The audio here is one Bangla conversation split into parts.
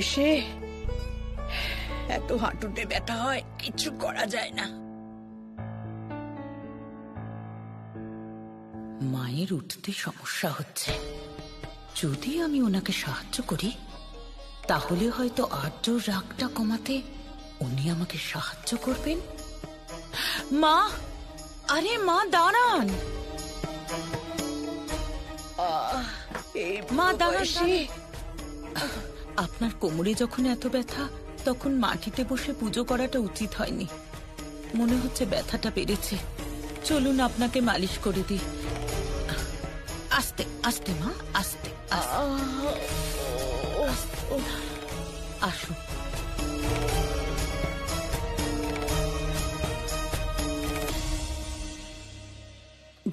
বয়সে এত হাঁটুতে ব্যথা হয়, কিছু করা যায় না। মায়ের উঠতে সমস্যা হচ্ছে, যদি আমি ওনাকে সাহায্য করি তাহলে হয়তো আর্যর রাগটা কমাতে উনি আমাকে সাহায্য করবেন। মা, আরে মা দাঁড়ান। মা দাঁড়ান। আপনার কোমরে যখন এত ব্যথা তখন মাটিতে বসে পুজো করাটা উচিত হয়নি। মনে হচ্ছে ব্যথাটা বেড়েছে। চলুন আপনাকে মালিশ করে দিই। আস্তে আস্তে মা, আস্তে আসুন।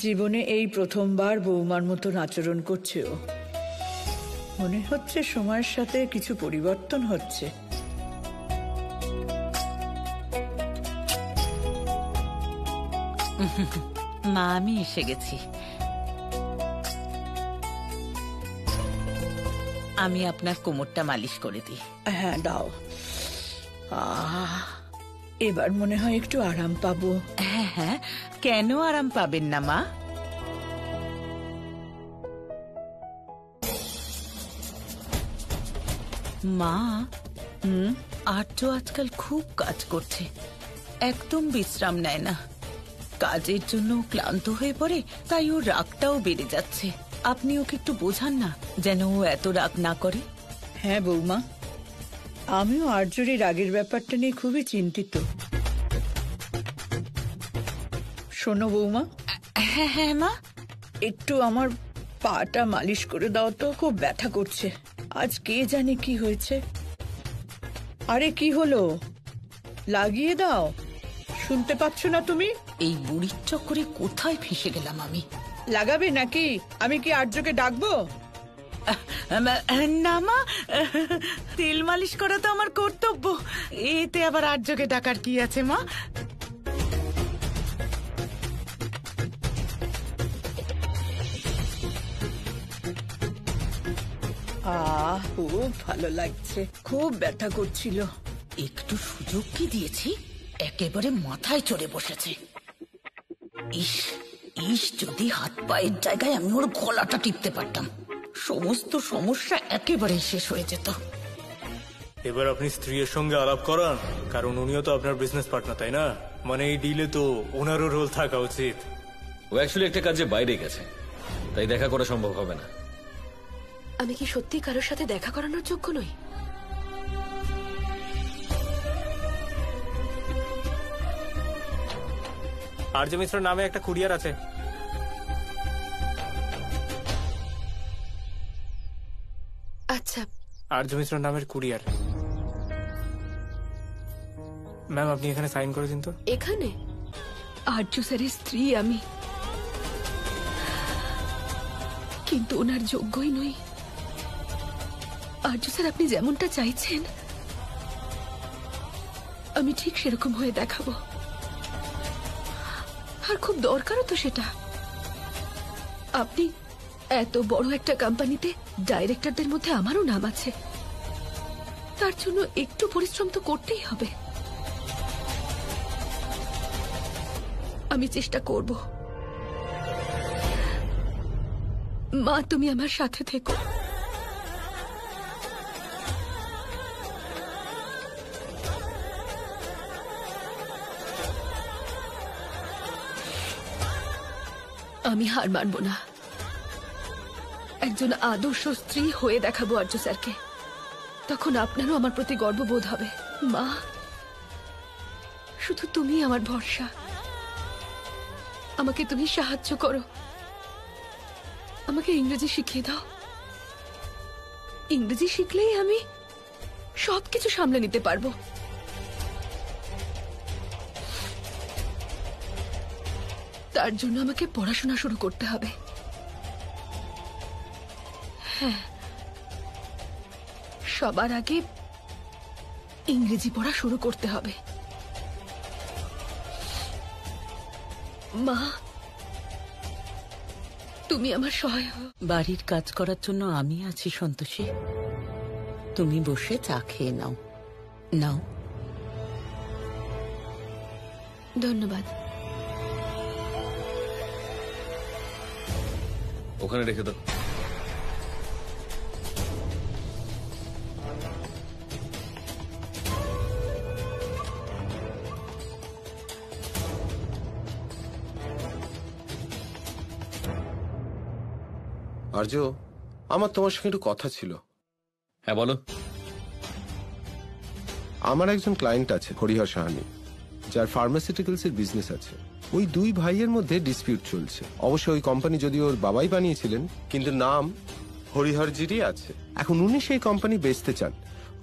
জীবনে এই প্রথমবার বৌমার মতন আচরণ করছে ও। মনে হচ্ছে সময়ের সাথে কিছু পরিবর্তন হচ্ছে। মা, আমি এসে গেছি। আমি আপনার কোমরটা মালিশ করে দিই। হ্যাঁ দাও। এবার মনে হয় একটু আরাম পাবো। হ্যাঁ হ্যাঁ, কেন আরাম পাবেন না মা? মা, আর্য আজকাল খুব কাজ করছে, একদম বিশ্রাম নেয় না। কাজের জন্য ক্লান্ত হয়ে পড়ে, তাই ওর রাগটাও বেড়ে যাচ্ছে। আপনি ওকে একটু বোঝান না, যেন ও এত রাগ না করে। হ্যাঁ বৌমা, আমিও আর্যর রাগের ব্যাপারটা নিয়ে খুবই চিন্তিত। শোনো বৌমা। হ্যাঁ হ্যাঁ মা। একটু আমার পাটা মালিশ করে দাও তো, খুব ব্যথা করছে। আজ কে জানে কি হয়েছে। আরে কি হলো, লাগিয়ে দাও। শুনতে পাচ্ছ না তুমি? এই বুড়ির চক্করে কোথায় ফেঁসে গেলাম আমি। লাগাবে নাকি? আমি কি আর্যকে ডাকবো? না মা, তেল মালিশ করা তো আমার কর্তব্য, এতে আবার আর্যকে ডাকার কি আছে মা? খুব ভালো লাগছে, খুব ব্যথা করছিল। একটু সুযোগ কি দিয়েছি, একেবারে মাথায় চড়ে বসেছে। ইস ইস, যদি হাত পায়ের জায়গায় আমি ওর গলাটা টিপতে পারতাম, সমস্ত সমস্যা একেবারে শেষ হয়ে যেত। এবার আপনি স্ত্রীর সঙ্গে আলাপ করান, কারণ উনিও তো আপনার বিজনেস পার্টনার, তাই না? মানে এই ডিলে তো ওনারও রোল থাকা উচিত। ও অ্যাকচুয়ালি একটা কাজে বাইরে গেছে, তাই দেখা করা সম্ভব হবে না। আমি কি সত্যি কারোর সাথে দেখা করানোর যোগ্য নই? আর্য মিশ্র নামে একটা কুরিয়ার আছে। আচ্ছা, আর্য মিশ্র নামের কুরিয়ার। ম্যাম, আপনি এখানে সাইন করে দিন তো। এখানে? আর্য স্যারের স্ত্রী আমি, কিন্তু ওনার যোগ্যই নই। আর্য স্যার, আপনি যেমনটা চাইছেন আমি ঠিক সেরকম হয়ে দেখাবো, আর খুব দরকারও তো সেটা। আপনি এত বড় একটা কোম্পানিতে ডাইরেক্টরদের মধ্যে আমারও নাম আছে, তার জন্য একটু পরিশ্রম তো করতেই হবে। আমি চেষ্টা করব। মা, তুমি আমার সাথে থেকো। আমি হার মানব না, একজন আদর্শ স্ত্রী হয়ে দেখাবো আর্য স্যারকে। তখন আপনারও আমার প্রতি গর্ববোধ হবে। মা, শুধু তুমি আমার ভরসা। আমাকে তুমি সাহায্য করো, আমাকে ইংরেজি শিখিয়ে দাও। ইংরেজি শিখলেই আমি সবকিছু সামলে নিতে পারবো। তার জন্য আমাকে পড়াশোনা শুরু করতে হবে। হ্যাঁ, সবার আগে ইংরেজি পড়া শুরু করতে হবে। মা, তুমি আমার সহায় হও। বাড়ির কাজ করার জন্য আমি আছি সন্তোষী, তুমি বসে চা খেয়ে নাও। নাও। ধন্যবাদ। ওখানে রেখে দাও। আর্য, আমার তোমার সঙ্গে একটু কথা ছিল। হ্যাঁ বলো। আমার একজন ক্লায়েন্ট আছে হরিহর সাহানি, যার ফার্মাসিউটিক্যালস এর বিজনেস আছে। ওই দুই ভাইয়ের মধ্যে ডিসপিউট চলছে। অবশ্য ওই কোম্পানি যদি ওর বাবাই বানিয়েছিলেন, কিন্তু নাম হরিহরজিরই আছে। এখন উনি সেই কোম্পানি বেচতে চান।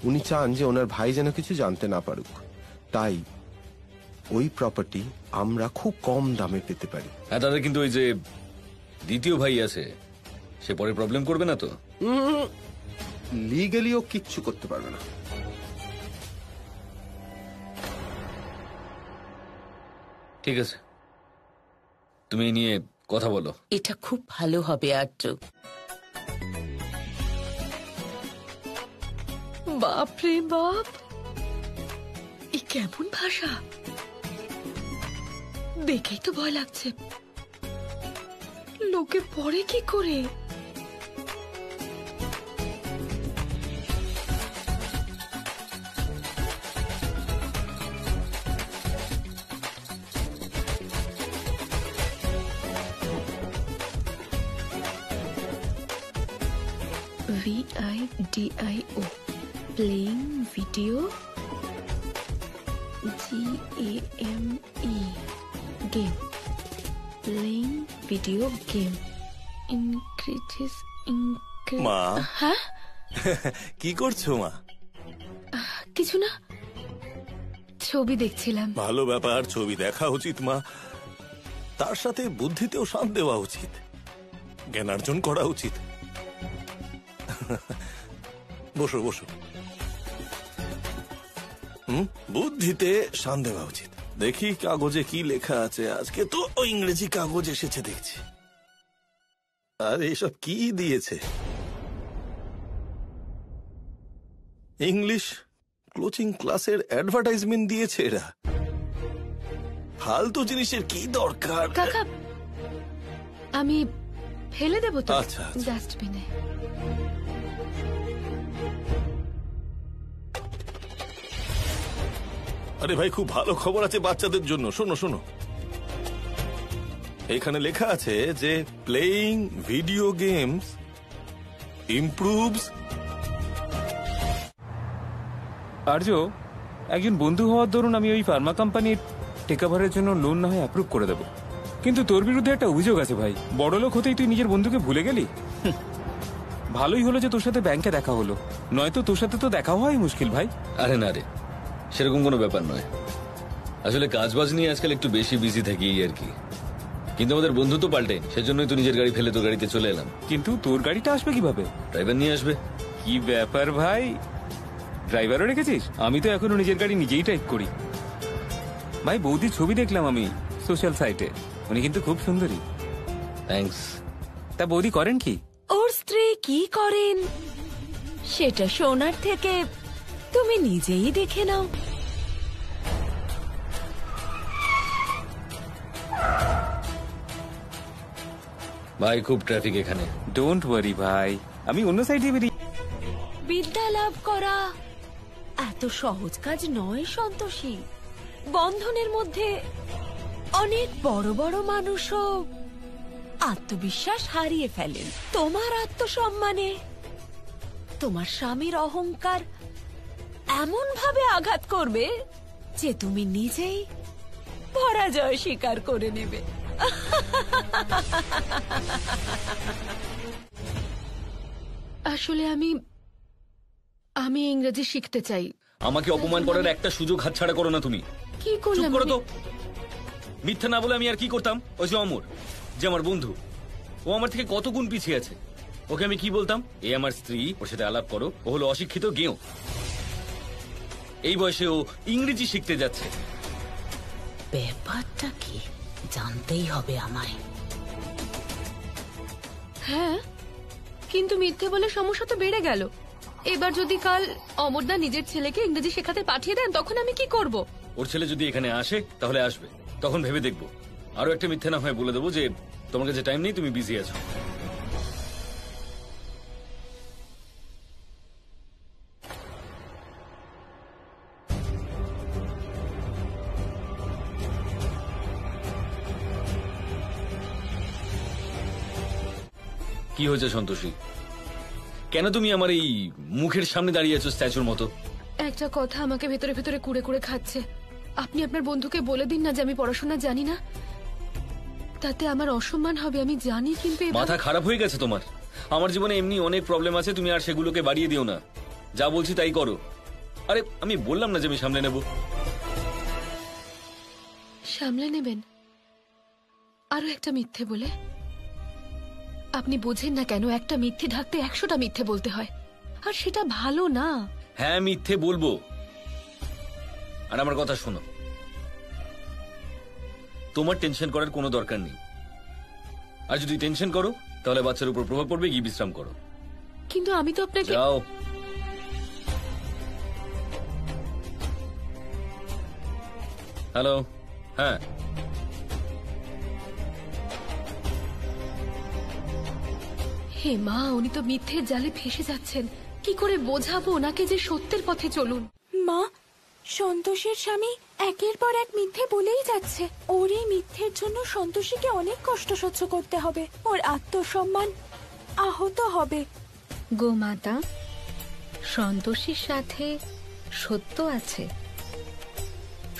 উনি চান যে ওনার ভাই যেন কিছু জানতে না পারুক। তাই ওই প্রপার্টি আমরা খুব কম দামে পেতে পারি। হ্যাঁ, তাদের কিন্তু ওই যে দ্বিতীয় ভাই আছে, সে পরে প্রবলেম করবে না তো? লিগালি ও কিচ্ছু করতে পারবে না। ঠিক আছে, তুমি এই নিয়ে কথা বলো। এটা খুব ভালো হবে আর্য। বাপ রে বাপ, এ কেমন ভাষা! দেখেই তো ভয় লাগছে। লোকে পড়ে কি করে? VIDIO, playing video, GAME, game, playing video game, increases, মা, হ্যাঁ কি করছো মা? কিছু না, ছবি দেখছিলাম। ভালো ব্যাপার, ছবি দেখা উচিত মা। তার সাথে বুদ্ধিতেও শান্ত দেওয়া উচিত, জ্ঞানার্জন করা উচিত। বসো বসো। বুদ্ধিতে শান দেওয়া উচিত। দেখি কাগজে কি লেখা আছে। আজকে তো ইংরেজি কাগজ এসেছে দেখছি। আর এসব কি দিয়েছে? ইংলিশ কোচিং ক্লাসের অ্যাডভার্টাইজমেন্ট দিয়েছে এরা। ফালতু জিনিসের কি দরকার? কাকা, আমি ফেলে দেবো তো আচ্ছা, আচ্ছা। ডাস্টবিনে। আরে ভাই, খুব ভালো খবর আছে বাচ্চাদের জন্য। শোনো শোনো, এখানে লেখা আছে যে প্লেইং ভিডিও গেমস ইমপ্রুভস। আর্য, একজন বন্ধু হওয়ার দরুন আমি ওই ফার্মা কোম্পানির টেকওভারের জন্য লোন না হয় অ্যাপ্রুভ করে দেবো, কিন্তু তোর বিরুদ্ধে একটা অভিযোগ আছে ভাই। বড়লোক হতেই তুই নিজের বন্ধুকে ভুলে গেলি। ভালোই হলো যে তোর সাথে ব্যাংকে দেখা হলো, নয়তো তোর সাথে তো দেখা হওয়াই মুশকিল ভাই। আরে না রে, সেরকম কোনো ব্যাপার নয়। আসলে কাজবাজ নিয়ে আজকাল একটু বেশি বিজি থাকি এই আর কি। কিন্তু আমাদের বন্ধু তো পাল্টে, সেজন্যই তো নিজের গাড়ি ফেলে তোর গাড়িতে চলে এলাম। কিন্তু তোর গাড়িটা আসবে কিভাবে? ড্রাইভার নিয়ে আসবে। কি ব্যাপার ভাই, ড্রাইভারও রেখেছিস? আমি তো এখনো নিজের গাড়ি নিজেই টাইপ করি। ভাই, বৌদির ছবি দেখলাম আমি সোশ্যাল সাইটে, উনি কিন্তু খুব সুন্দরী। থ্যাঙ্কস। তা বৌদি করেন কি? ওর স্ত্রী কি করেন সেটা শোনার থেকে তুমি নিজেই দেখে নাও। ভাই, খুব ট্রাফিক এখানে। ডোন্ট ওয়ারি ভাই, আমি অন্য সাইডে বেরিয়ে। বিদ্যা লাভ করা এত সহজ কাজ নয় সন্তোষী। বন্ধনের মধ্যে অনেক বড় বড় মানুষও আত্মবিশ্বাস হারিয়ে ফেলেন। তোমার আত্মসম্মানে তোমার স্বামীর অহংকার এমন ভাবে আঘাত করবে যে তুমি নিজেই পরাজয় স্বীকার করে নেবে। আসলে আমি ইংরেজি শিখতে চাই। আমাকে অপমান করার একটা সুযোগ হাতছাড়া করো না তুমি। কি চুপ করলাম করো তো। আমি? মিথ্যা না বলে আমি আর কি করতাম? ওই যে অমর, যে আমার বন্ধু, ও আমার থেকে কত গুণ পিছিয়ে আছে। ওকে আমি কি বলতাম? এ আমার স্ত্রী, ওর সাথে আলাপ করো, ও হলো অশিক্ষিত গেঁয়ো। এই বয়সে ও ইংরেজি শিখতে যাচ্ছে। ব্যাপারটা কি জানতেই হবে আমায়। হ্যাঁ, কিন্তু মিথ্যে বলে সমস্যা তো বেড়ে গেল। এবার যদি কাল অমরদা নিজের ছেলেকে ইংরেজি শেখাতে পাঠিয়ে দেন তখন আমি কি করব? ওর ছেলে যদি এখানে আসে তাহলে আসবে, তখন ভেবে দেখবো। আরো একটা মিথ্যে না হয় বলে দেবো যে তোমার কাছে টাইম নেই, তুমি বিজি আছো। কি হয়েছে সন্তোষী? কেন তুমি আমার এই মুখের সামনে দাঁড়িয়ে আছো স্ট্যাচুর মতো? একটা কথা আমাকে ভেতরে ভেতরে কুড়ে কুড়ে খাচ্ছে। আপনি আপনার বন্ধুকে বলে দিন না যে আমি পড়াশোনা জানি না, তাতে আমার অসম্মান হবে আমি জানি, কিন্তু মাথা খারাপ হয়ে গেছে তোমার? আমার জীবনে এমনি অনেক প্রবলেম আছে, তুমি আর সেগুলোকে বাড়িয়ে দিও না। যা বলছি তাই করো। আরে আমি বললাম না যে আমি সামলে নেব। সামলে নেবেন? আরো একটা মিথ্যে বলে? আপনি বোঝেন না কেন একটা মিথ্যে ঢাকতে 100টা মিথ্যে বলতে হয়, আর সেটা ভালো না। হ্যাঁ, মিথ্যে বলবো। আর আমার কথা শোনো, তোমার টেনশন করার কোনো দরকার নেই। আর যদি টেনশন করো তাহলে বাচ্চার উপর প্রভাব পড়বে, গিয়ে বিশ্রাম করো। কিন্তু আমি তো আপনাকে... যাও। হ্যালো। হ্যাঁ, হে মা, উনি তো মিথ্যের জালে ফেসে যাচ্ছেন। কি করে বোঝাবো ওনাকে যে সত্যের পথে চলুন? মা, সন্তোষের স্বামী একের পর এক মিথ্যে বলেই যাচ্ছে। ওর এই মিথ্যের জন্য সন্তোষীকে অনেক কষ্ট সহ্য করতে হবে, ওর আত্মসম্মান আহত হবে। গোমাতা, সন্তোষীর সাথে সত্য আছে।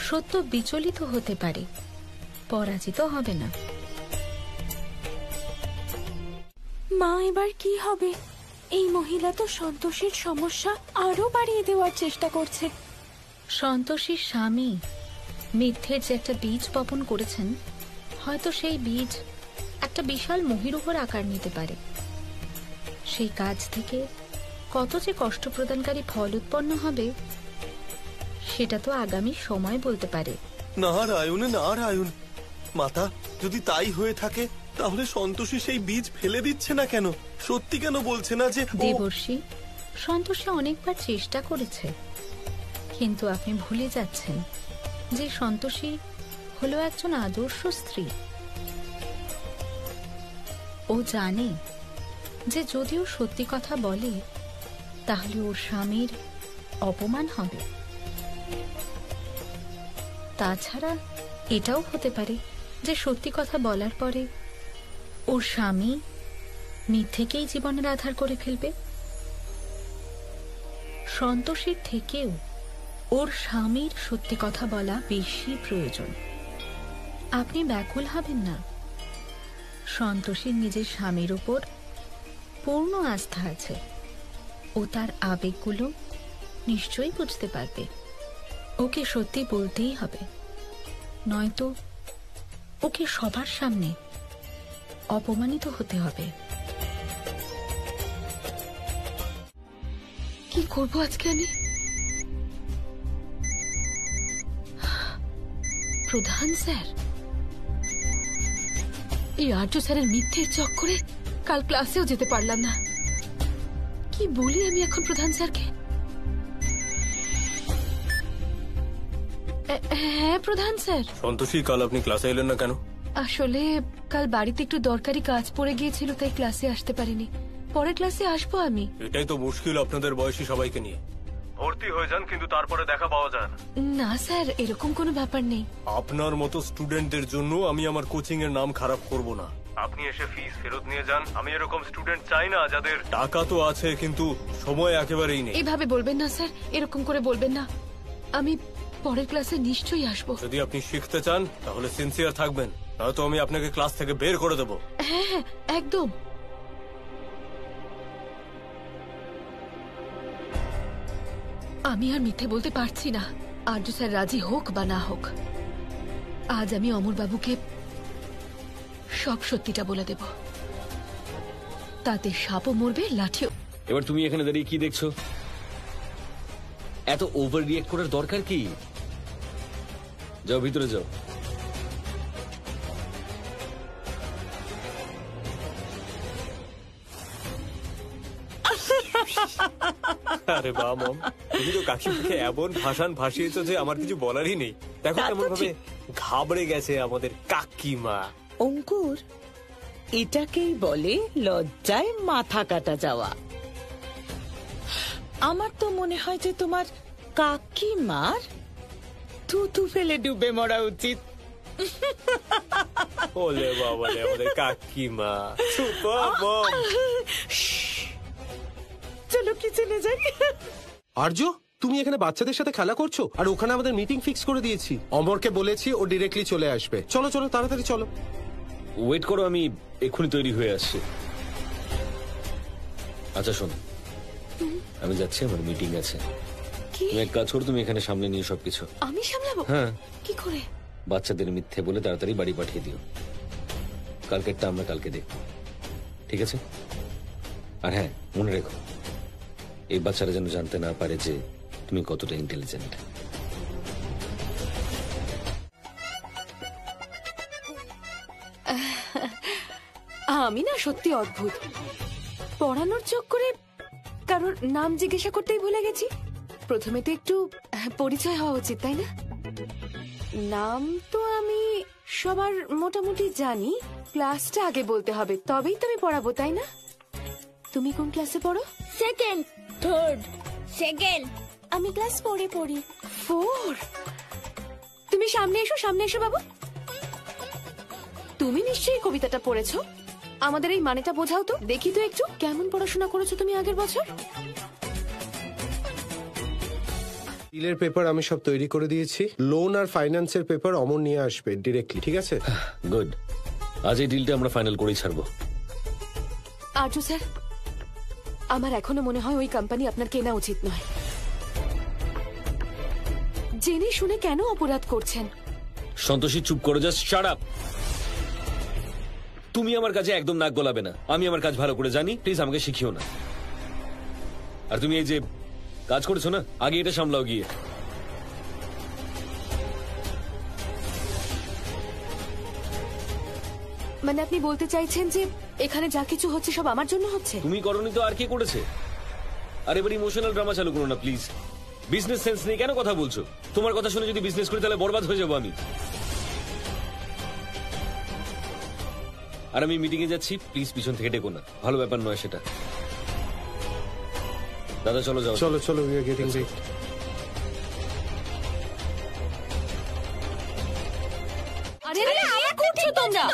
সত্য বিচলিত হতে পারে, পরাজিত হবে না। মা, এবার কি হবে? এই মহিলা তো সন্তোষের সমস্যা আরো বাড়িয়ে দেওয়ার চেষ্টা করছে। সন্তোষীর স্বামী মিথ্যের যে একটা বীজ বপন করেছেন, হয়তো সেই বীজ একটা বিশাল মহীরুহর আকার নিতে পারে। সেই কাজ থেকে কত যে কষ্ট প্রদানকারী ফল উৎপন্ন হবে সেটা তো আগামী সময় বলতে পারে। নারায়ণ নারায়ণ। মাতা, যদি তাই হয়ে থাকে তাহলে সন্তোষী সেই বীজ ফেলে দিচ্ছে না কেন? সত্যি কেন বলছে না যে... দেবর্ষি, সন্তোষী অনেকবার চেষ্টা করেছে, কিন্তু আপনি ভুলে যাচ্ছেন যে সন্তোষী হলো একজন আদর্শ স্ত্রী। ও জানে যে যদিও সত্যি কথা বলে তাহলে ওর স্বামীর অপমান হবে। তাছাড়া এটাও হতে পারে যে সত্যি কথা বলার পরে ওর স্বামী মিথ্যেকেই জীবনের আধার করে ফেলবে। সন্তোষীর থেকেও ওর স্বামীর সত্যি কথা বলা বেশি প্রয়োজন। আপনি ব্যাকুল হবেন না। সন্তোষীর নিজের স্বামীর উপর পূর্ণ আস্থা আছে। ও তার আবেগগুলো নিশ্চয়ই বুঝতে পারবে। ওকে সত্যি বলতেই হবে, নয়তো ওকে সবার সামনে অপমানিত হতে হবে। কি করব আজকে আমি? প্রধান স্যার, এই আর্য স্যারের মিথ্যের চক্করে কাল ক্লাসেও যেতে পারলাম না। কি বলি আমি এখন প্রধান স্যারকে? হ্যাঁ প্রধান স্যার। সন্তোষী, কাল আপনি ক্লাসে এলেন না কেন? আসলে কাল বাড়িতে একটু দরকারি কাজ পড়ে গিয়েছিল, তাই ক্লাসে আসতে পারিনি। পরে ক্লাসে আসবো আমি। এটাই তো মুশকিল আপনাদের বয়সী সবাইকে নিয়ে। ভর্তি হয়ে যান কিন্তু তারপরে দেখা পাওয়া যায় না। না স্যার, এরকম কোনো ব্যাপার নেই। আপনার মতো স্টুডেন্টদের জন্য আমি আমার কোচিং এর নাম খারাপ করব না। আপনি এসে ফিস ফেরত নিয়ে যান। আমি এরকম স্টুডেন্ট চাই না যাদের টাকা তো আছে কিন্তু সময় একেবারেই নেই। এইভাবে বলবেন না স্যার, এরকম করে বলবেন না। আমি পরের ক্লাসে নিশ্চয়ই আসবো। যদি আপনি শিখতে চান তাহলে সিনসিয়ার থাকবেন, নয়তো আমি আপনাকে ক্লাস থেকে বের করে দেব। হ্যাঁ হ্যাঁ, একদম। আমি আর মিথ্যে বলতে পারছি না। আর্য স্যার রাজি হোক বা না হোক, আজ আমি অমর বাবুকে সব সত্যিটা বলে দেব। তাতে সাপও মরবে, লাঠিও। এবার তুমি এখানে দাঁড়িয়ে কি দেখছো? এত ওভার রিয়েক্ট করার দরকার কি? যাও ভিতরে যাও। আরে বা মম, তুমি তো কাকিমাকে এমন ভাষণ ভাসিয়েছো যে আমার কিছু বলারই নেই। দেখো তা তো কেমন ভাবে ঠিক। ঘাবড়ে গেছে আমাদের কাকিমা। অঙ্কুর, এটাকেই বলে লজ্জায় মাথা কাটা যাওয়া। আমার তো মনে হয় যে তোমার কাকিমার থুতু ফেলে ডুবে মরা উচিত। ওলে বাবা রে, আমাদের কাকিমা সুপার মম। চলো কিচেনে যাই। আর্য, তুমি এখানে বাচ্চাদের সাথে খেলা করছো আর ওখানে আমাদের মিটিং ফিক্স করে দিয়েছি। অমরকে বলেছি ও ডিরেক্টলি চলে আসবে। চলো চলো তাড়াতাড়ি চলো। ওয়েট করো, আমি এক্ষুনি তৈরি হয়ে আসছি। আচ্ছা শোন, আমি যাচ্ছি, আমার মিটিং আছে। কি তুমি এক কাজ করো, তুমি এখানে সামনে নিয়ে সবকিছু। আমি সামলাবো? হ্যাঁ, কি করে? বাচ্চাদের মিথ্যে বলে তাড়াতাড়ি বাড়ি পাঠিয়ে দিও। কালকেরটা আমরা কালকে দেখব, ঠিক আছে? আর হ্যাঁ, মনে রেখো, এই বাচ্চারা যেন জানতে না পারে যে তুমি কতটা ইন্টেলিজেন্ট। আমি না সত্যি অদ্ভুত, পড়ানোর চক্করে কারোর নাম জিজ্ঞাসা করতেই ভুলে গেছি। প্রথমে তো একটু পরিচয় হওয়া উচিত, তাই না? নাম তো আমি সবার মোটামুটি জানি, ক্লাসটা আগে বলতে হবে, তবেই তুমি পড়াবো, তাই না? তুমি কোন ক্লাসে পড়ো? Second, third, second. আমি ক্লাস 4-এ পড়ি। 4? তুমি সামনে এসো, সামনে এসো বাবু। তুমি নিশ্চয়ই কবিতাটা পড়েছো, আমাদের এই মানেটা বোঝাও তো, দেখি তো একটু কেমন পড়াশোনা করেছো তুমি আগের বছর। ডিলের পেপার আমি সব তৈরি করে দিয়েছি। লোন আর ফাইন্যান্সের পেপার অমর নিয়ে আসবে ডিরেক্টলি, ঠিক আছে? গুড, আজ এই ডিলটা আমরা ফাইনাল করেই ছাড়বো। আর্য স্যার, আমার এখনো মনে হয় ওই কোম্পানি আপনার কেনা উচিত নয়। জেনে শুনে কেন অপরাধ করছেন? সন্তোষী, চুপ করো, জাস্ট শাট আপ। তুমি আমার কাছে একদম নাক গলাবে না, আমি আমার কাজ ভালো করে জানি, প্লিজ আমাকে শিখিও না। আর তুমি এই যে কাজ করেছো না, আগে এটা সামলাও গিয়ে। মানে আপনি বলতে চাইছেন যে এখানে যা কিছু হচ্ছে সব আমার জন্য হচ্ছে? তুমি করনি তো আর কে করেছে? আর এবার ইমোশনাল ড্রামা চালু করো না প্লিজ। বিজনেস সেন্স নিয়ে কেন কথা বলছো? তোমার কথা শুনে যদি বিজনেস করি তাহলে বরবাদ হয়ে যাবো আমি। আর আমি মিটিং এ যাচ্ছি, প্লিজ পিছন থেকে ডেকো না, ভালো ব্যাপার নয় সেটা। দাদা চলো যাও। চলো চলো, উই আর গেটিং লেট। আরে আরে, কি করছো তোমরা?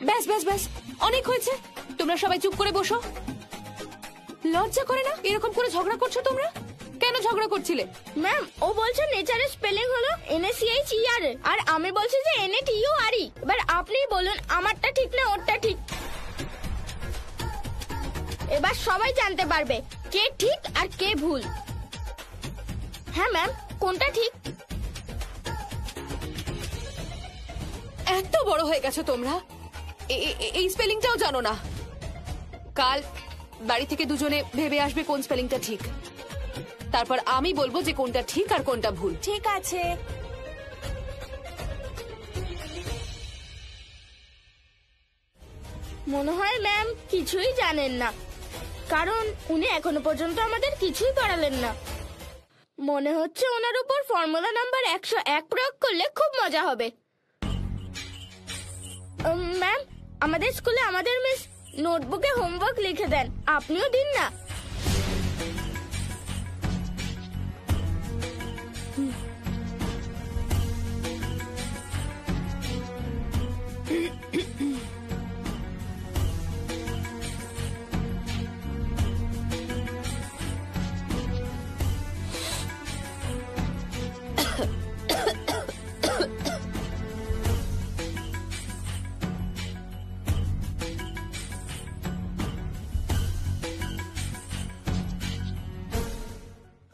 ব্যাস ব্যাস ব্যাস, অনেক হয়েছে, তোমরা সবাই চুপ করে বসো। লজ্জা করে না এরকম করে ঝগড়া করছো তোমরা? কেন ঝগড়া করছিলে? ম্যাম, ও বলছে নেচারের স্পেলিং হলো NACHER আর আমি বলছি যে NATURE। এবার আপনি বলুন আমারটা ঠিক না ওরটা ঠিক। এবার সবাই জানতে পারবে কে ঠিক আর কে ভুল। হ্যাঁ ম্যাম, কোনটা ঠিক? এত বড় হয়ে গেছো তোমরা, এই স্পেলিংটাও জানো না। কাল বাড়ি থেকে দুজনে ভেবে আসবে কোন স্পেলিংটা ঠিক, তারপর আমি বলবো যে কোনটা ঠিক আর কোনটা ভুল। ঠিক আছে। মনে হয় ম্যাম কিছুই জানেন না, কারণ উনি এখনো পর্যন্ত আমাদের কিছুই পড়ালেন না। মনে হচ্ছে ওনার উপর ফর্মুলা নাম্বার 101 প্রয়োগ করলে খুব মজা হবে। ম্যাম, আমাদের স্কুলে আমাদের মিস নোটবুকে হোমওয়ার্ক লিখে দেন, আপনিও দিন না।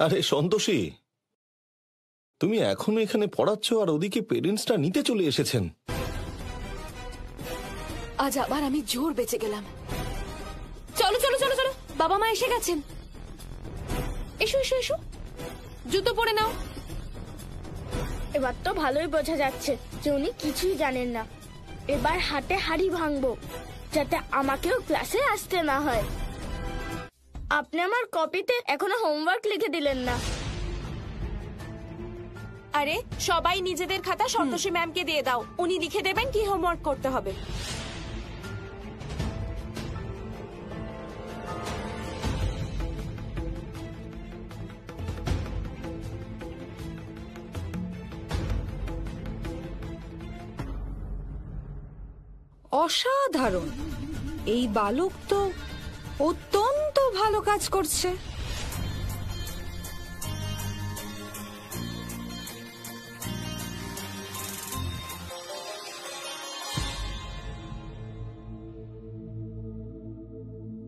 আরে সন্তোষী, তুমি এখনো এখানে পড়াচ্ছ আর ওদিকে পেরেন্টসটা নিতে চলে এসেছেন। আজ আবার আমি জোর বেঁচে গেলাম। চলো চলো চলো চলো, বাবা মা এসে গেছেন। এসো এসো এসো, জুতো পরে নাও। এবার তো ভালোই বোঝা যাচ্ছে যে উনি কিছুই জানেন না। এবার হাতে হাড়ি ভাঙবো, যাতে আমাকেও ক্লাসে আসতে না হয়। আপনি আমার কপিতে এখনো হোমওয়ার্ক লিখে দিলেন না। আরে সবাই নিজেদের খাতা সন্তোষী ম্যামকে দিয়ে দাও, উনি লিখে দেবেন কি হোমওয়ার্ক করতে হবে। অসাধারণ, এই বালক তো অত্যন্ত ভালো কাজ করছে।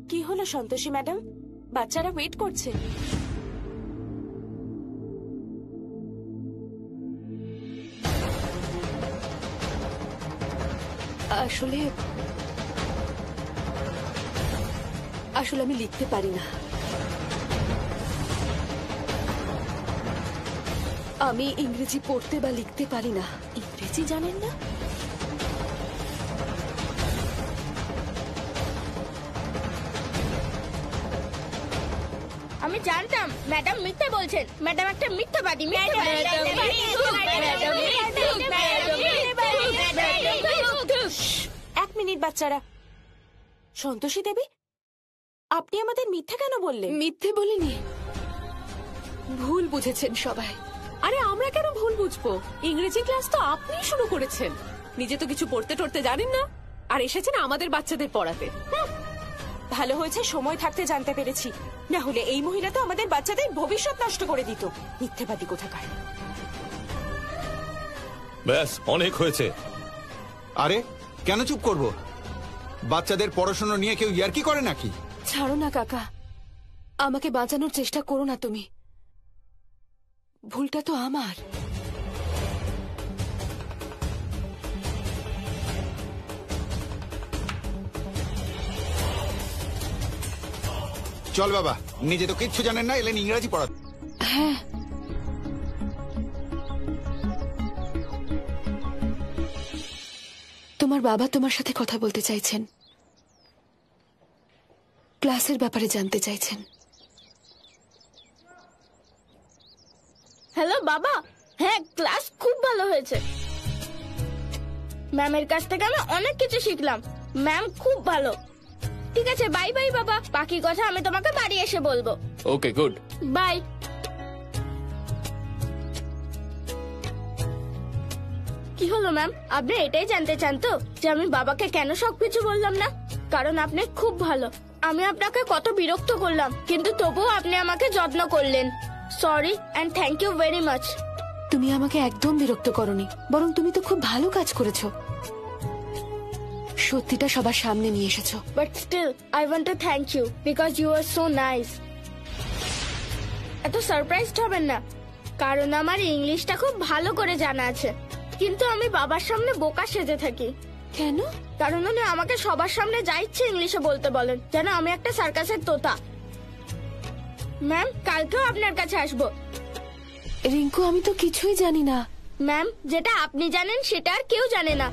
কি হলো সন্তোষী ম্যাডাম, বাচ্চারা ওয়েট করছে। আসলে আমি লিখতে পারি না। আমি ইংরেজি পড়তে বা লিখতে পারি না। ইংরেজি জানেন না? আমি জানতাম ম্যাডাম মিথ্যে বলছেন। ম্যাডাম একটা মিথ্যাবাদী। এক মিনিট বাচ্চারা। সন্তোষী দেবী, আপনি আমাদের মিথ্যে কেন বললেন? মিথ্যে বলিনি, ভুল বুঝেছেন সবাই। আরে আমরা কেন ভুল বুঝবো? ইংরেজি ক্লাস তো আপনি শুরু করেছেন, নিজে তো কিছু পড়তে টড়তে জানেন না, আর এসেছেন আমাদের বাচ্চাদের পড়াতে। ভালো হয়েছে সময় থাকতে জানতে পেরেছি, না হলে এই মহিলা তো আমাদের বাচ্চাদের ভবিষ্যৎ নষ্ট করে দিত। মিথ্যেবাদী কোথাকার। ব্যাস, অনেক হয়েছে। আরে কেন চুপ করব? বাচ্চাদের পড়াশোনা নিয়ে কেউ ইয়ার্কি করে নাকি? ছাড়ো না কাকা, আমাকে বাঁচানোর চেষ্টা করো না তুমি। ভুলটা তো আমার। চল বাবা, নিজে তো কিচ্ছু জানেন না, এলেন ইংরেজি পড়াতে। হ্যাঁ, তোমার বাবা তোমার সাথে কথা বলতে চাইছেন, ক্লাসের ব্যাপারে জানতে চাইছেন। হ্যালো বাবা। হ্যাঁ, ক্লাস খুব ভালো হয়েছে। ম্যামের কাছ থেকে আমি অনেক কিছু শিখলাম। ম্যাম খুব ভালো। ঠিক আছে, বাই বাই বাবা। বাকি কথা আমি তোমাকে বাড়ি এসে বলবো। ওকে, গুড বাই। কি হলো ম্যাম, আপনি এটাই জানতে চান তো যে আমি বাবাকে কেন সবকিছু বললাম না? কারণ আপনি খুব ভালো। আমি আপনাকে কত বিরক্ত করলাম, কিন্তু তবুও আপনি আমাকে যত্ন করলেন। Sorry and thank you very much. তুমি আমাকে একদম বিরক্ত করনি, বরং তুমি তো খুব ভালো কাজ করেছো। সত্যিটা সবার সামনে নিয়ে এসেছো। But still I want to thank you because you are so nice. এত সারপ্রাইজড হবেন না, কারণ আমার ইংলিশটা খুব ভালো করে জানা আছে, কিন্তু আমি বাবার সামনে বোকা সেজে থাকি। কেন? কারণ উনি আমাকে সবার সামনে যা ইচ্ছে ইংলিশে বলতে বলেন, যেন আমি একটা সার্কাসের তোতা। ম্যাম, কালকেও আপনার কাছে আসবো। রিঙ্কু, আমি তো কিছুই জানি না। ম্যাম, যেটা আপনি জানেন সেটা আর কেউ জানে না।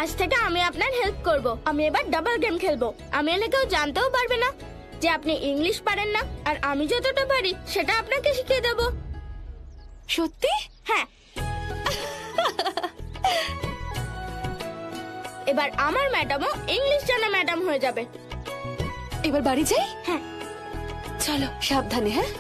আজ থেকে আমি আপনার হেল্প করব। আমি এবার ডাবল গেম খেলবো। আমি এলে কেউ জানতেও পারবে না যে আপনি ইংলিশ পারেন না, আর আমি যতটা পারি সেটা আপনাকে শিখিয়ে দেব। সত্যি? হ্যাঁ। এবার আমার ম্যাডামও ইংলিশ জানা ম্যাডাম হয়ে যাবে। এবার বাড়ি যাই? হ্যাঁ চলো, সাবধানে। হ্যাঁ,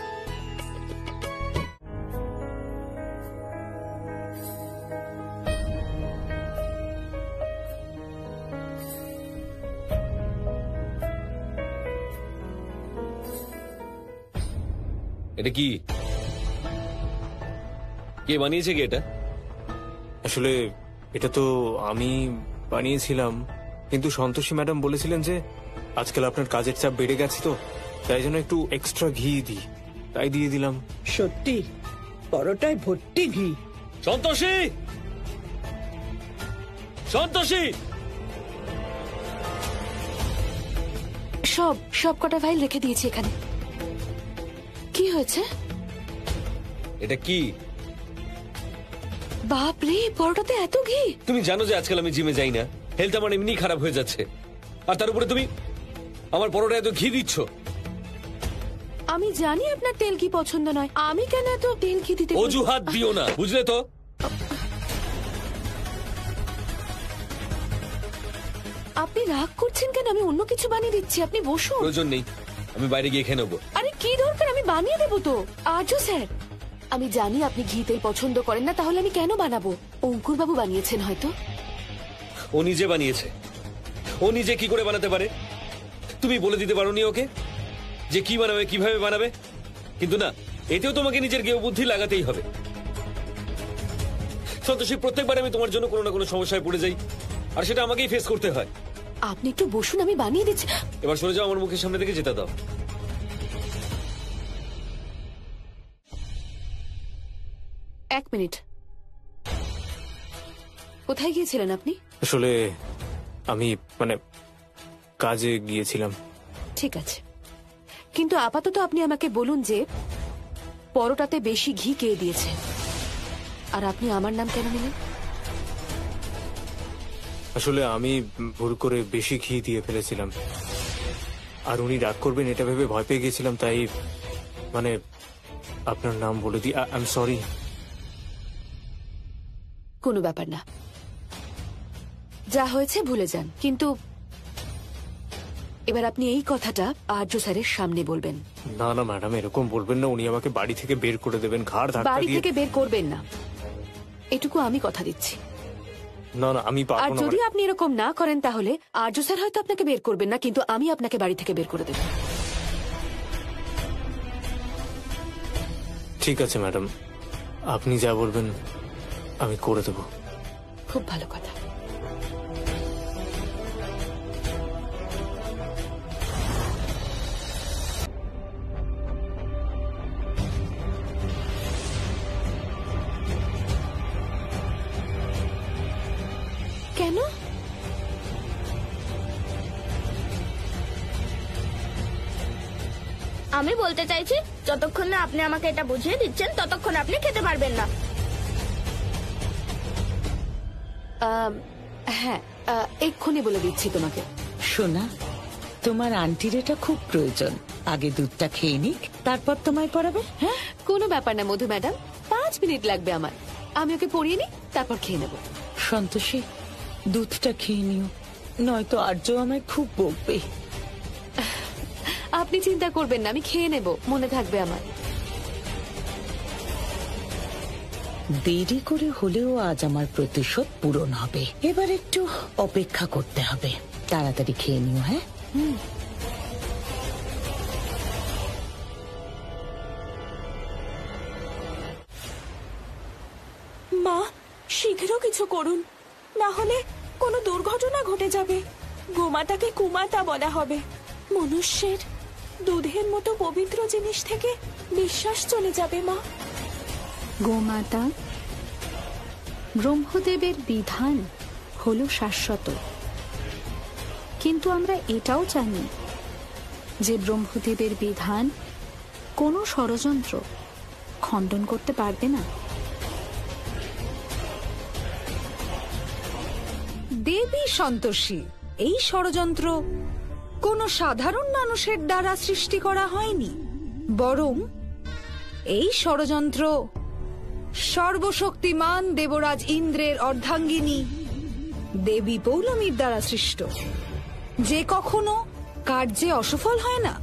এটা কি? কে বানিয়েছে কি এটা? আসলে এটা তো আমি বানিয়েছিলাম, কিন্তু সন্তোষী ম্যাডাম বলেছিলেন যে আজকাল আপনার কাজের চাপ বেড়ে গেছে, তো তাই জন্য একটু এক্সট্রা ঘি দিই, তাই দিয়ে দিলাম। সত্যি পরোটায় ভর্তি ঘি। সন্তোষী, সন্তোষী! সব কটা ফাইল রেখে দিয়েছি এখানে। কি হয়েছে? এটা কি? বাপরে, পরোটাতে এত ঘি! তুমি জানো যে আজকাল আমি জিমে যাই না, হেলথ আমার এমনি খারাপ হয়ে যাচ্ছে, আর তার উপরে তুমি আমার পরোটা এত ঘি দিচ্ছ। আমি জানি আপনার তেল কি পছন্দ নয়, আমি কেন এত তেল কি দিতে বলবো? অজুহাত দিও না, বুঝলে তো? আপনি রাগ করছেন কেন? আমি অন্য কিছু বানিয়ে দিচ্ছি, আপনি বসুন। প্রয়োজন নেই, আমি বাইরে গিয়ে খেয়ে নেবো। আরে কি দরকার, আমি বানিয়ে দেবো তো। আর্য স্যার, আমি জানি আপনি ঘি তেল পছন্দ করেন না, তাহলে আমি কেন বানাবো? অঙ্কুর বাবু বানিয়েছেন হয়তো। ও নিজে বানিয়েছে, ও নিজে কি করে বানাতে পারে? তুমি বলে দিতে পারোনি ওকে যে কি বানাবে, কিভাবে বানাবে? কিন্তু না, এতেও তোমাকে নিজের জ্ঞেয় বুদ্ধি লাগাতেই হবে। সন্তোষী, প্রত্যেকবার আমি তোমার জন্য কোনো না কোনো সমস্যায় পড়ে যাই, আর সেটা আমাকেই ফেস করতে হয়। আপনি একটু বসুন, আমি বানিয়ে দিচ্ছি। এবার সরে যাও, আমার মুখের সামনে থেকে যেতে দাও। এক মিনিট, কোথায় গিয়েছিলেন আপনি? আসলে আমি কাজে গিয়েছিলাম। ঠিক আছে, কিন্তু আপাতত আপনি আমাকে বলুন যে পরোটাতে বেশি ঘি কে দিয়েছে, আর আপনি আমার নাম কেন নিলেন? আসলে আমি ভুল করে বেশি ঘি দিয়ে ফেলেছিলাম, আর উনি রাগ করবেন এটা ভেবে ভয় পেয়ে গেছিলাম, তাই আপনার নাম বলে দিই। I am sorry. কোনো ব্যাপার না, যা হয়েছে ভুলে যান। কিন্তু এবার আপনি এই কথাটা আর্য স্যারের সামনে বলবেন। না না ম্যাডাম, এরকম বলবেন না, উনি আমাকে বাড়ি থেকে বের করে দেবেন, ঘাড় ধাক্কা বাড়ি দিয়ে। থেকে বের করবেন না, এটুকু আমি কথা দিচ্ছি। না না, আমি আর পারবো না। যদি আপনি এরকম না করেন তাহলে আর্য স্যার হয়তো আপনাকে বের করবেন না, কিন্তু আমি আপনাকে বাড়ি থেকে বের করে দেব। ঠিক আছে ম্যাডাম, আপনি যা বলবেন আমি করে দেব। খুব ভালো কথা। কেন? আমি বলতে চাইছি, যতক্ষণ না আপনি আমাকে এটা বুঝিয়ে দিচ্ছেন ততক্ষণ আপনি খেতে পারবেন না। হ্যাঁ, এক্ষুনি বলে দিচ্ছি তোমাকে। সোনা, তোমার আন্টির এটা খুব প্রয়োজন, আগে দুধটা খেয়ে নিক, তারপর তোমায় পড়াবে। হ্যাঁ, কোনো ব্যাপার না মধু ম্যাডাম, 5 মিনিট লাগবে আমার, আমি ওকে পড়িয়ে নিই, তারপর খেয়ে নেব। সন্তোষী, দুধটা খেয়ে নিও, নয়তো আর্য আমায় খুব বকবে। আপনি চিন্তা করবেন না, আমি খেয়ে নেব, মনে থাকবে আমার। দেরি করে হলেও আজ আমার প্রতিশোধ পূরণ হবে, এবার একটু অপেক্ষা করতে হবে। তাড়াতাড়ি খেয়ে নিও। হ্যাঁ, মা, শীঘ্র কিছু করুন, না হলে কোনো দুর্ঘটনা ঘটে যাবে। গোমাতাকে কুমাতা বলা হবে। মনুষ্যের দুধের মতো পবিত্র জিনিস থেকে বিশ্বাস চলে যাবে মা। গোমাতা, ব্রহ্মদেবের বিধান হলো শাশ্বত, কিন্তু আমরা এটাও জানি যে ব্রহ্মদেবের বিধান কোনো ষড়যন্ত্র খণ্ডন করতে পারবে না। দেবী সন্তোষী, এই ষড়যন্ত্র কোনো সাধারণ মানুষের দ্বারা সৃষ্টি করা হয়নি, বরং এই ষড়যন্ত্র সর্বশক্তিমান দেবরাজ ইন্দ্রের অর্ধাঙ্গিনী দেবী পৌলমীর দ্বারা সৃষ্ট, যে কখনো কার্যে অসফল হয় না।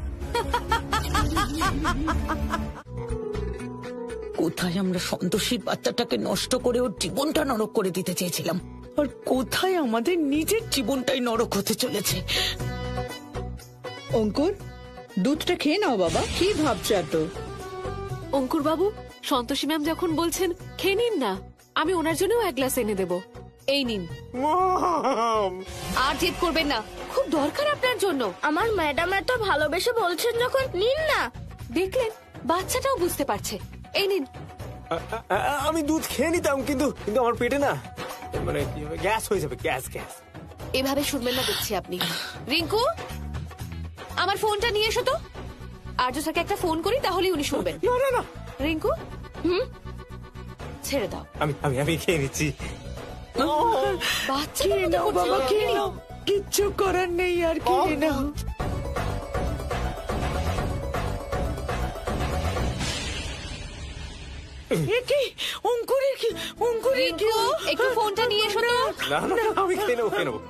কোথায় আমরা সন্তোষীর বাচ্চাটাকে নষ্ট করে ওর জীবনটা নরক করে দিতে চেয়েছিলাম, আর কোথায় আমাদের নিজের জীবনটাই নরক হতে চলেছে। অঙ্কুর, দুধটা খেয়ে নাও বাবা, কি ভাবছো এত? অঙ্কুর বাবু, সন্তোষী ম্যাম যখন বলছেন খেয়ে নিন না, আমি ওনার জন্যও 1 গ্লাস এনে দেব। এই নিন। আর জেদ করবেন না, খুব দরকার আপনার জন্য। আমার ম্যাডাম এত ভালোবেসে বলছেন যখন, নিন না। দেখলেন, বাচ্চাটাও বুঝতে পারছে। এই নিন। আমি দুধ খেয়ে নিতাম, কিন্তু আমার পেটে না গ্যাস হয়ে যাবে, গ্যাস। এভাবে শুনবেন না দেখছি আপনি। রিঙ্কু, আমার ফোনটা নিয়ে এসো তো। আর্য স্যারকে একটা ফোন করি, তাহলেই উনি শুনবেন। না। রিঙ্কু, ছেড়ে দাও। আমি খেয়ে নিচ্ছি। বাচ্চা বাবা, খেয়ে নাও, কিচ্ছু করার নেই, আর খেয়ে নাও। কি অঙ্কুরের কি অঙ্কুরের কি একটু ফোনটা নিয়ে এসো তো। না না না, আমি খেয়ে নেবো খেয়ে নেবো।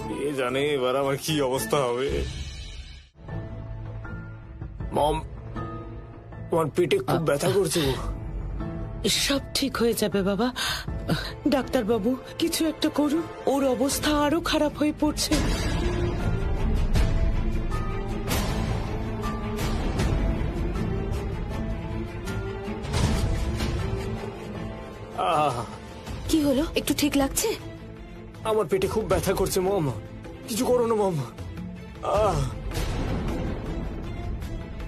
কে জানে এবার আমার কি অবস্থা হবে। মম, আমার পেটে খুব ব্যথা করছে গো। সব ঠিক হয়ে যাবে বাবা। ডাক্তারবাবু কিছু একটা করুন, ওর অবস্থা আরো খারাপ হয়ে পড়ছে। কি হলো, একটু ঠিক লাগছে? আমার পেটে খুব ব্যথা করছে মম, কিছু করো না মম।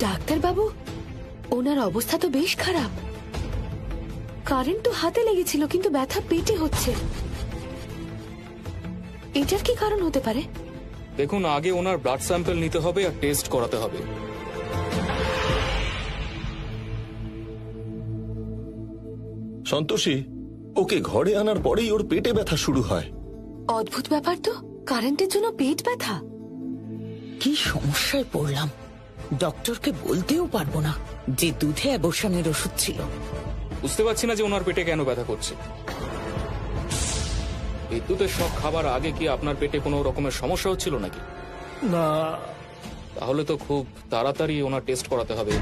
ডাক্তার বাবু, ওনার অবস্থা তো বেশ খারাপ। কারেন্ট তো হাতে লেগেছিল, কিন্তু ব্যথা পেটে হচ্ছে। এটার কি কারণ হতে পারে? দেখুন, আগে ওনার ব্লাড স্যাম্পল নিতে হবে আর টেস্ট করাতে হবে। সন্তোষী, ওকে ঘরে আনার পরেই ওর পেটে ব্যথা শুরু হয়। অদ্ভুত ব্যাপার তো, কারেন্টের জন্য পেট ব্যথা। কি সমস্যায় পড়লাম, ডক্টরকে বলতেও পারবো না যে দুধে অ্যাবর্শনের ওষুধ ছিল। বুঝতে পারছি না যে ওনার পেটে কেন ব্যথা করছে। বিদ্যুতের শক খাবার আগে কি আপনার পেটে কোনো রকমের সমস্যা হচ্ছিল নাকি? না। তাহলে তো খুব তাড়াতাড়ি ওনার টেস্ট করাতে হবে।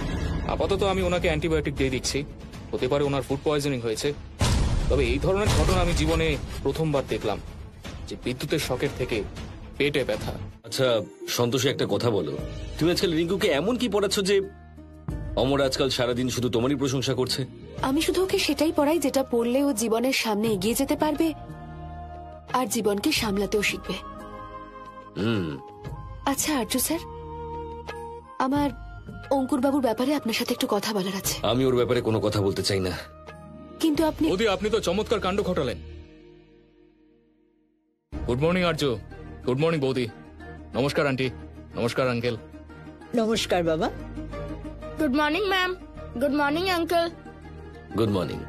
আপাতত আমি ওনাকে অ্যান্টিবায়োটিক দিয়ে দিচ্ছি, হতে পারে ওনার ফুড পয়জনিং হয়েছে। তবে এই ধরনের ঘটনা আমি জীবনে প্রথমবার দেখলাম, যে বিদ্যুতের শকের থেকে পেটে ব্যথা। আচ্ছা সন্তোষী, একটা কথা বলো, তুমি আজকাল রিঙ্কুকে এমন কি পড়াচ্ছ যে অমর আজকাল সারাদিন শুধু তোমারই প্রশংসা করছে? আমি শুধু ওকে সেটাই পড়াই যেটা পড়লে ও জীবনের সামনে এগিয়ে যেতে পারবে আর জীবনকে সামলাতেও শিখবে। আচ্ছা আর্য স্যার, আমার অঙ্কুর বাবুর ব্যাপারে আপনার সাথে একটু কথা বলার আছে। আমি ওর ব্যাপারে কোনো কথা বলতে চাই না। কিন্তু আপনি তো চমৎকার কাণ্ড ঘটালেন। গুড মর্নিং আর্য। গুড মর্নিং বৌদি। নমস্কার আন্টি। নমস্কার আঙ্কেল। নমস্কার বাবা। Good morning ma'am. Good morning uncle. Good morning.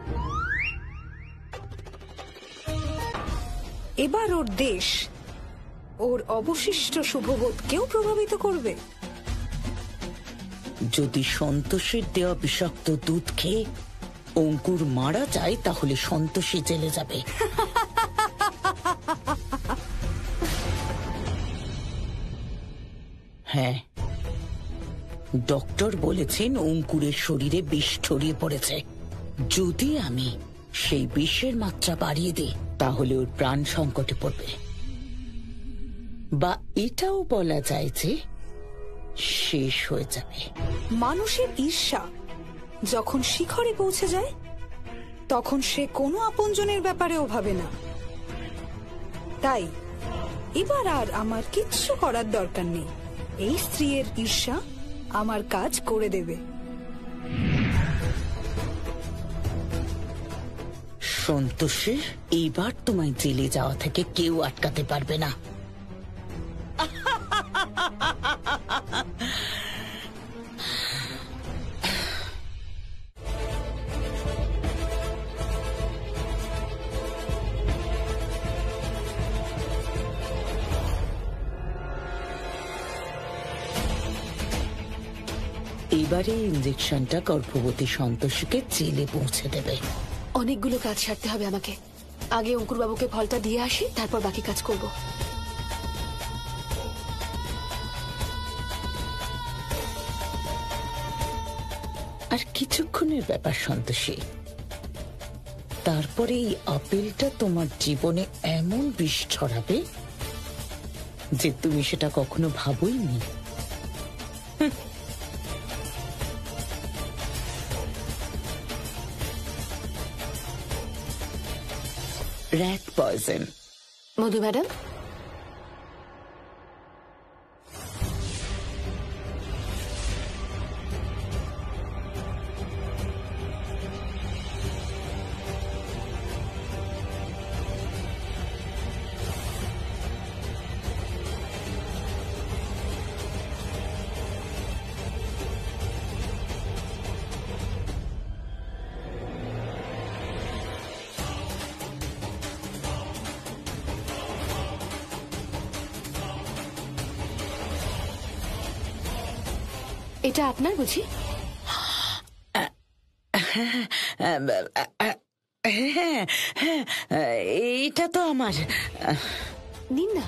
এবার ওর দেশ ওর অবশিষ্ট শুভবোধকেও প্রভাবিত করবে। যদি সন্তোষের দেওয়া বিষাক্ত দুধ খেয়ে অঙ্কুর মারা যায়, তাহলে সন্তোষী জেলে যাবে। হ্যাঁ, ডক্টর বলেছেন অঙ্কুরের শরীরে বিষ ছড়িয়ে পড়েছে। যদি আমি সেই বিষের মাত্রা বাড়িয়ে দিই, তাহলে ওর প্রাণ সংকটে পড়বে। বা এটাও বলা যায় যে শেষ হয়ে যাবে। মানুষের ঈর্ষা যখন শিখরে পৌঁছে যায়, তখন সে কোনো আপনজনের ব্যাপারেও ভাবে না। তাই এবার আর আমার কিচ্ছু করার দরকার নেই। এই স্ত্রীর ঈর্ষা আমার কাজ করে দেবে। সন্তোষের এইবার তোমায় জেলে যাওয়া থেকে কেউ আটকাতে পারবে না। এবারে ইঞ্জেকশনটা গর্ভবতী সন্তোষীকে জেলে পৌঁছে দেবে। অনেকগুলো কাজ সারতে হবে আমাকে। আগে অঙ্কুর বাবুকে ফলটা দিয়ে আসি, তারপর বাকি কাজ করব। আর কিছুক্ষণের ব্যাপার সন্তোষী, তারপরে এই আপেলটা তোমার জীবনে এমন বিষ ছড়াবে যে তুমি সেটা কখনো ভাবোইনি। rat poison. মধু ম্যাডাম, এটা আপনার বুঝি? হ্যাঁ হ্যাঁ, এইটা তো আমার। নিন না।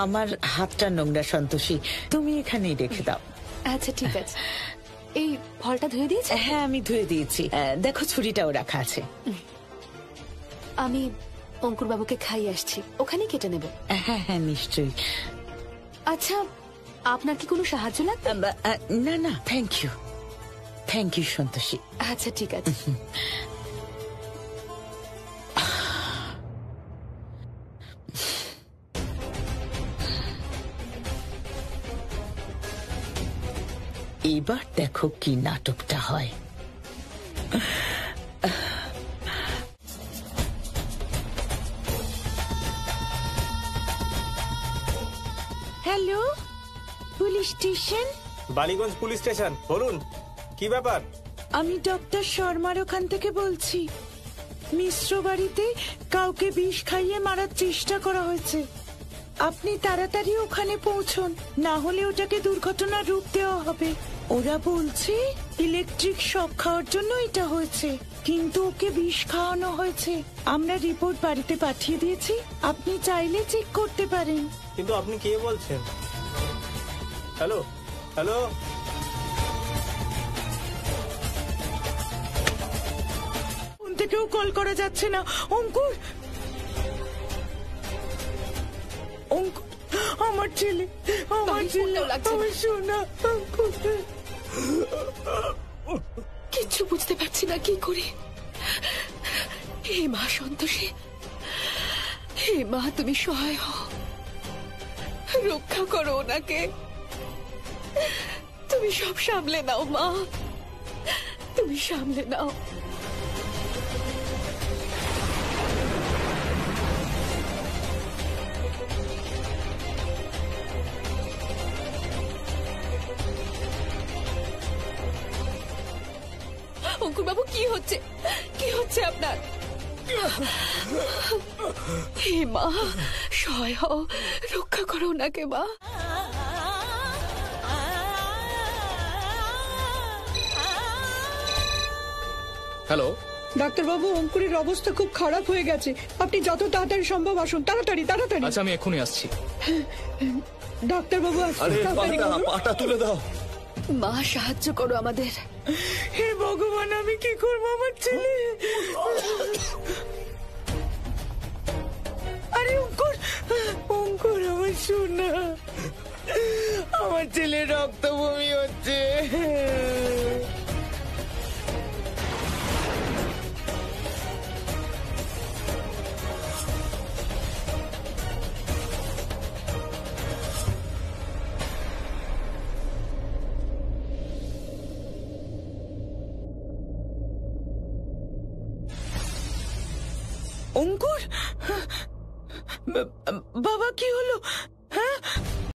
আমার হাতটা নোংরা সন্তোষী, তুমি এখানেই রেখে দাও। আচ্ছা ঠিক আছে। এই ফলটা ধুয়ে দিয়েছে? হ্যাঁ আমি ধুয়ে দিয়েছি, দেখো ছুরিটাও রাখা আছে। আমি অঙ্কুর বাবুকে খাইয়ে আসছি, ওখানেই কেটে নেব। হ্যাঁ হ্যাঁ নিশ্চয়ই। আচ্ছা আপনার কি কোনো সাহায্য লাগবে? না না thank you, thank you Santoshi. আচ্ছা ঠিক আছে। এবার দেখো কি নাটকটা হয়। Hello, police station? Ballygunge police station, বলুন কি ব্যাপার? আমি ডক্টর শর্মার ওখান থেকে বলছি। মিশ্র বাড়িতে কাউকে বিষ খাইয়ে মারার চেষ্টা করা হয়েছে। আপনি তাড়াতাড়ি ওখানে পৌঁছন, না হলে ওটাকে দুর্ঘটনার রূপ দেওয়া হবে। ওরা বলছে ইলেকট্রিক শক খাওয়ার জন্য এটা হয়েছে, কিন্তু ওকে বিষ খাওয়ানো হয়েছে। আমরা রিপোর্ট বাড়িতে পাঠিয়ে দিয়েছি, আপনি চাইলে চেক করতে পারেন। কিন্তু আপনি কে বলছেন? হ্যালো হ্যালো, ফোন থেকেও কল করা যাচ্ছে না। অঙ্কুর, অঙ্কুর আমার ছেলে, আমার ছেলে, আমার সোনা অঙ্কুর। কিচ্ছু বুঝতে পারছি না কি করি। হে মা সন্তোষী, হে মা তুমি সহায় হও, রক্ষা করো ওনাকে। তুমি সব সামলে নাও মা, তুমি সামলে নাও। অঙ্কুর বাবু কি হচ্ছে, কি হচ্ছে আপনার? হে মা সহায় হও, রক্ষা করো ওনাকে মা। হ্যালো ডাক্তারবাবু, অঙ্কুরের অবস্থা খুব খারাপ হয়ে গেছে, আপনি যত তাড়াতাড়ি সম্ভব আসুন, তাড়াতাড়ি তাড়াতাড়ি। আচ্ছা আমি এক্ষুনি আসছি। ডাক্তারবাবু পাটা তুলে দাও। মা সাহায্য করো আমাদের। হে ভগবান, আমি কি করবো? আমার ছেলে। আরে অঙ্কুর, অঙ্কুর আমার সোনা, আমার ছেলে রক্ত বমি হচ্ছে। অঙ্কুর, বাবা কি হলো? হ্যাঁ